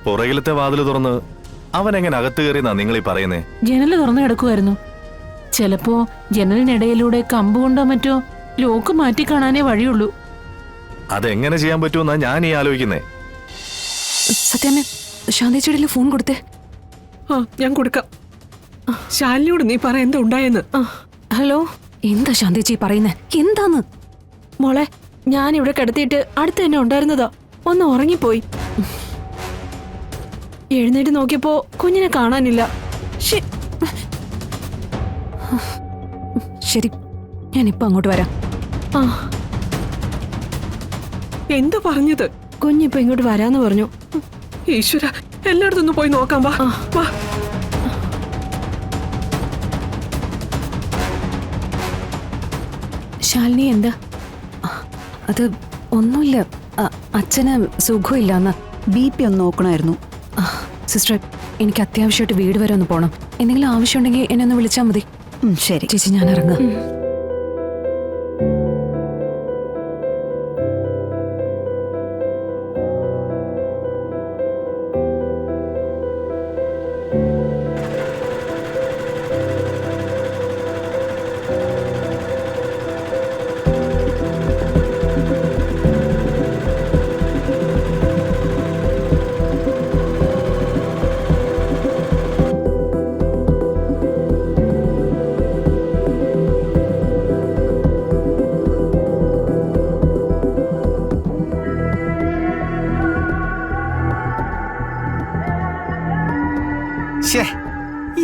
പുറകിലത്തെ വാതില് തുറന്ന് അവൻ എങ്ങനെ അകത്ത് കയറിയെന്നാ നിങ്ങൾ ഈ പറയുന്നേ? ജനല് തുറന്നു കിടക്കുമായിരുന്നു. ചിലപ്പോ ജനലിനിടയിലൂടെ കമ്പ് കൊണ്ടോ മറ്റോ ലോക്ക് മാറ്റി കാണാനേ വഴിയുള്ളൂ. അതെങ്ങനെ ചെയ്യാൻ പറ്റുമെന്നാ ഞാൻ ഈ ആലോചിക്കുന്നേ. സത്യാമ്മ, ശാന്തേച്ചിയുടെ ഫോൺ കൊടുത്തേ. ഞാൻ കൊടുക്കാം. ശാലിനിയോട് നീ പറ എന്താ ഉണ്ടായെന്ന്. ഹലോ, എന്താ ശാന്തേച്ചി പറയുന്നേ? എന്താന്ന്? മോളെ, ഞാൻ ഇവിടെ കിടത്തിയിട്ട് അടുത്ത് തന്നെ ഉണ്ടായിരുന്നതാ. ഒന്ന് ഉറങ്ങിപ്പോയി. എഴുന്നേറ്റ് നോക്കിയപ്പോ കുഞ്ഞിനെ കാണാനില്ല. ശരി, ഞാനിപ്പോ അങ്ങോട്ട് വരാം. എന്താ പറഞ്ഞത്? കുഞ്ഞിപ്പോ ഇങ്ങോട്ട് വരാന്ന് പറഞ്ഞു. ഈശ്വര, എല്ലായിടത്തും ഒന്ന് പോയി നോക്കാം. വാ വാ. ശാലിനി എന്താ? അത് ഒന്നുമില്ല, അച്ഛന് സുഖമില്ലാന്ന്. BP ഒന്ന് നോക്കണമായിരുന്നു. സിസ്റ്റർ, എനിക്ക് അത്യാവശ്യമായിട്ട് വീട് വരെ ഒന്ന് പോണം. എന്തെങ്കിലും ആവശ്യമുണ്ടെങ്കിൽ എന്നെ ഒന്ന് വിളിച്ചാൽ മതി. ശരി ചേച്ചി, ഞാൻ ഇറങ്ങാം.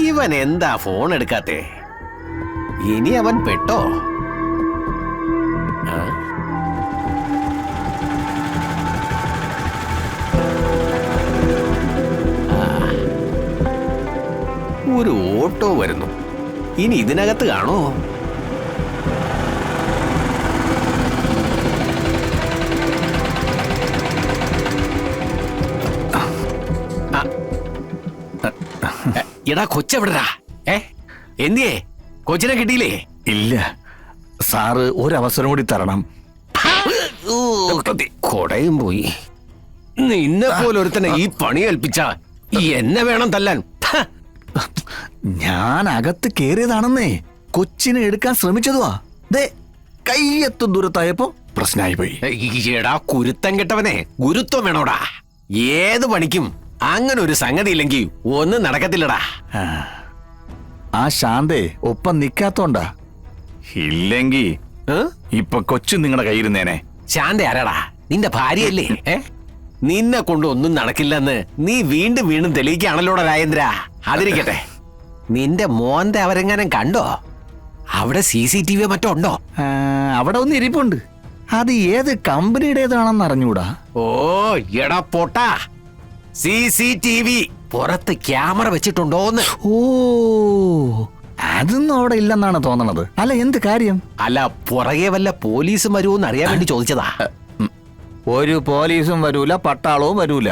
ഇവൻ എന്താ ഫോൺ എടുക്കാത്തെ? ഇനി അവൻ പെട്ടോ? ഒരു ഓട്ടോ വരുന്നു. ഇനി ഇതിനകത്ത് കാണോ? എടാ, കൊച്ചെവിടാ? എന്തിയേ? കൊച്ചിനെ കിട്ടിയില്ലേ? ഇല്ല സാറ്, ഒരവസരം കൂടി തരണം. കൊടയും പോയി. നിന്നെ പോലൊരുത്തനെ ഈ പണി ഏൽപ്പിച്ച എന്നെ വേണം തല്ലാൻ. ഞാൻ അകത്ത് കേറിയതാണെന്നേ. കൊച്ചിനെ എടുക്കാൻ ശ്രമിച്ചതുവാ. ദേ, കയ്യെത്തും ദൂരത്തായപ്പോ പ്രശ്നമായി പോയി. എടാ കുരുത്തം കെട്ടവനെ, ഗുരുത്വം വേണോടാ. ഏത് പണിക്കും അങ്ങനെ ഒരു സംഗതി ഇല്ലെങ്കിൽ ഒന്നും നടക്കത്തില്ലടാ. ആ ശാന്തേ ഒപ്പം നിക്കാത്തോണ്ടാ. ഇല്ലെങ്കി ഇപ്പൊ കൊച്ചു നിങ്ങളുടെ കയ്യിരുന്നേനെ. ശാന്ത ആരാടാ? നിന്റെ ഭാര്യയല്ലേ? നിന്നെ കൊണ്ട് ഒന്നും നടക്കില്ലെന്ന് നീ വീണ്ടും വീണ്ടും തെളിയിക്കുകയാണല്ലോടാ രാജേന്ദ്ര. അതിരിക്കട്ടെ, നിന്റെ മോന്റെ അവരെങ്ങാനും കണ്ടോ? അവിടെ CCTV മറ്റോ ഉണ്ടോ? അവിടെ ഒന്ന് ഇരിപ്പുണ്ട്. അത് ഏത് കമ്പനിയുടേതാണെന്ന് അറിഞ്ഞൂടാ. ഓ എടാ പൊട്ടാ, CCTV പുറത്ത് ക്യാമറ വെച്ചിട്ടുണ്ടോന്ന്. ഓ, അതൊന്നും അവിടെ ഇല്ലെന്നാണ് തോന്നണത്. അല്ല, എന്ത് കാര്യം? അല്ല, പുറകെ വല്ല പോലീസും വരുമോന്ന് അറിയാൻ വേണ്ടി ചോദിച്ചതാ. ഒരു പോലീസും വരൂല, പട്ടാളവും വരൂല.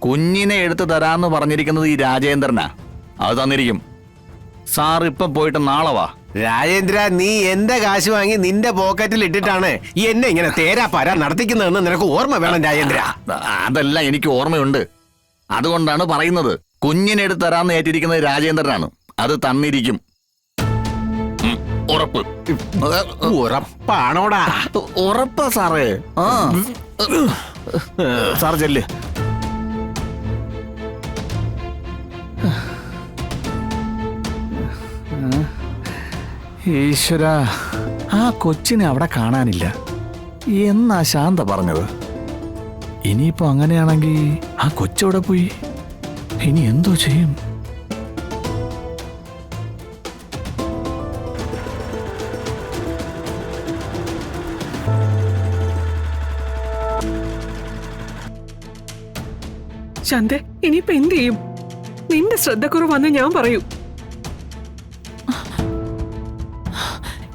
കുഞ്ഞിനെ എടുത്തു തരാന്ന് പറഞ്ഞിരിക്കുന്നത് ഈ രാജേന്ദ്രനാ. അത് തന്നിരിക്കും. സാർ ഇപ്പം പോയിട്ട് നാളെ വാ. രാജേന്ദ്ര, നീ എന്റെ കാശ് വാങ്ങി നിന്റെ പോക്കറ്റിൽ ഇട്ടിട്ടാണ് എന്നെ ഇങ്ങനെ തേരാ പാരാ നടത്തിക്കുന്നതെന്ന് നിനക്ക് ഓർമ്മ വേണം രാജേന്ദ്ര. അതെല്ലാം എനിക്ക് ഓർമ്മയുണ്ട്. അതുകൊണ്ടാണ് പറയുന്നത്. കുഞ്ഞിനെ എടുത്ത് തരാന്ന് ഏറ്റിരിക്കുന്നത് രാജേന്ദ്രനാണ്. അത് തന്നിരിക്കും. ഉറപ്പ്. ഉറപ്പാണോടാ? ഉറപ്പാ സാറേ. സാർ ചെല്ല്. ഈശ്വര, ആ കൊച്ചിനെ അവിടെ കാണാനില്ല എന്നാ ശാന്ത പറഞ്ഞത്. ഇനിയിപ്പോ അങ്ങനെയാണെങ്കിൽ ആ കൊച്ചവിടെ പോയി? ഇനി എന്തോ ചെയ്യും? ശാന്തെ, ഇനിയിപ്പോ എന്ത് ചെയ്യും? നിന്റെ ശ്രദ്ധക്കുറവാന്ന് ഞാൻ പറയൂ.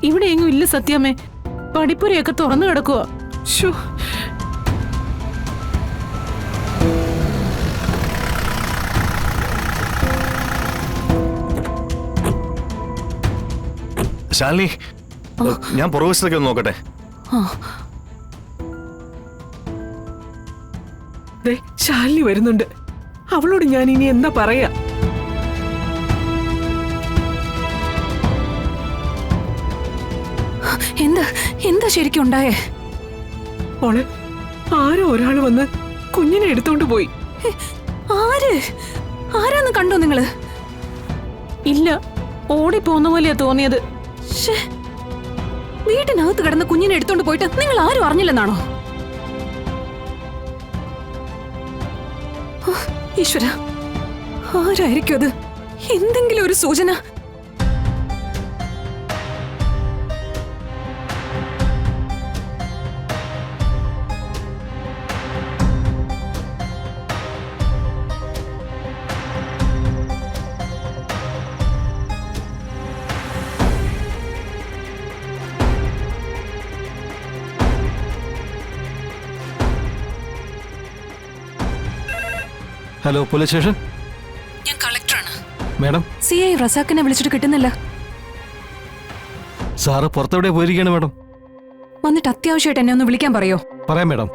ഇവിടെ എങ്ങും ഇല്ല സത്യാമ്മേ. പടിപ്പുരയൊക്കെ തുറന്നു കിടക്കുക. ശാലിനി, ഞാൻ പുറകുവശത്തൊക്കെ ഒന്ന് നോക്കട്ടെ. ദേ ശാലിനി വരുന്നുണ്ട്. അവളോട് ഞാൻ ഇനി എന്താ പറയാ? എന്താ ശരിക്കും ഉണ്ടായേ? മോളെ, ആരോ ഒരാള് വന്ന് കുഞ്ഞിനെ എടുത്തോണ്ട് പോയി. ആരാന്ന് കണ്ടോ നിങ്ങള്? ഇല്ല, ഓടിപ്പോന്ന പോലെയാ തോന്നിയത്. ശ്ശേ, വീട്ടിനകത്ത് കിടന്ന് കുഞ്ഞിനെ എടുത്തോണ്ട് പോയിട്ട് നിങ്ങൾ ആരും അറിഞ്ഞില്ലെന്നാണോ? ഈശ്വര, ആരായിരിക്കും അത്? എന്തെങ്കിലും ഒരു സൂചന? Hello, police station. ഞാൻ കളക്ടറാണ്. മാഡം, CI റസാക്കിനെ വിളിച്ചിട്ട് കിട്ടുന്നില്ല. സാറ് പുറത്തെവിടെ പോയിരിക്കുകയാണ് മാഡം? വന്നിട്ട് അത്യാവശ്യമായിട്ട് എന്നെ ഒന്ന് വിളിക്കാൻ പറയോ? പറയാം മാഡം.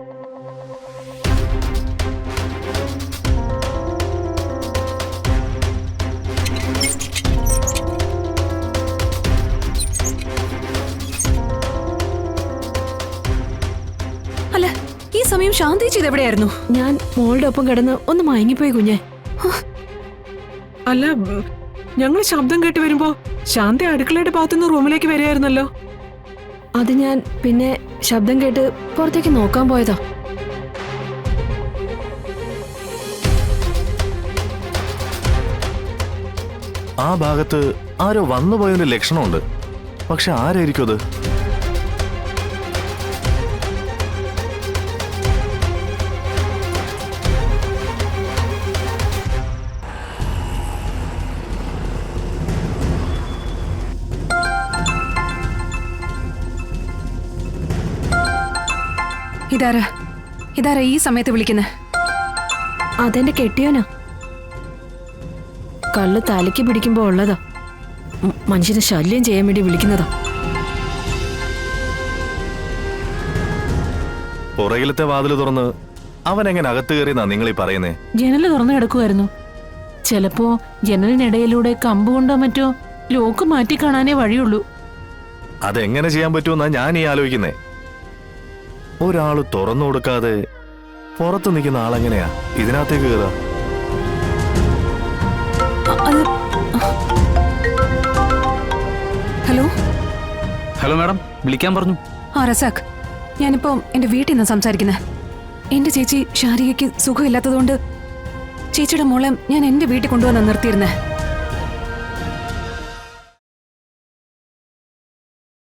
അല്ല, ഈ സമയം ശാന്തി ചെയ്ത് എവിടെയായിരുന്നു? ഞാൻ മോളുടെ ഒപ്പം കിടന്ന് ഒന്ന് മയങ്ങിപ്പോയി കുഞ്ഞെ. അല്ല, ഞങ്ങൾ ശബ്ദം കേട്ട് വരുമ്പോ ശാന്തി അടുക്കളയുടെ ഭാഗത്തുനിന്ന് റൂമിലേക്ക് വരികയായിരുന്നല്ലോ. അത് ഞാൻ പിന്നെ ശബ്ദം കേട്ട് പുറത്തേക്ക് നോക്കാൻ പോയതാ. ആ ഭാഗത്ത് ആരോ വന്നുപോയതിന്റെ ലക്ഷണമുണ്ട്. പക്ഷെ ആരായിരിക്കും അത്? ഇതാരാ ഈ സമയത്ത് വിളിക്കുന്നത്? അതെന്റെ കെട്ടിയോനാ. കള്ള് തലയ്ക്ക് പിടിക്കുമ്പോ ഉള്ളതാ. മനുഷ്യനെ ശല്യം ചെയ്യാൻ വേണ്ടി വിളിക്കുന്നതാ. പുറകിലത്തെ വാതിൽ തുറന്ന് അവൻ എങ്ങനെ അകത്ത് കയറിയെന്നാ നിങ്ങളീ പറയുന്നേ? ജനല് തുറന്നു കിടക്കുമായിരുന്നു. ചിലപ്പോ ജനലിനിടയിലൂടെ കമ്പ് കൊണ്ടോ മറ്റോ ലോക്ക് മാറ്റി കാണാനേ വഴിയുള്ളൂ. അതെങ്ങനെ ചെയ്യാൻ പറ്റുമെന്നാ ഞാൻ ഈ ആലോചിക്കുന്നേ. ഒരാള് തുറന്നു കൊടുക്കാതെ പുറത്ത് നിൽക്കുന്ന ആളെങ്ങനെയാ ഇതിനകത്തേക്ക് കയറുക? ഹലോ ഹലോ മാഡം, വിളിക്കാൻ പറഞ്ഞു. റസാഖ്, ഞാനിപ്പോ എന്റെ വീട്ടിൽ നിന്ന് സംസാരിക്കുന്നത്. എന്റെ ചേച്ചി ശാരികയ്ക്ക് സുഖമില്ലാത്തതുകൊണ്ട് ചേച്ചിയുടെ മോളെ ഞാൻ എന്റെ വീട്ടിൽ കൊണ്ടുവന്ന് നിർത്തിയിരുന്നേ.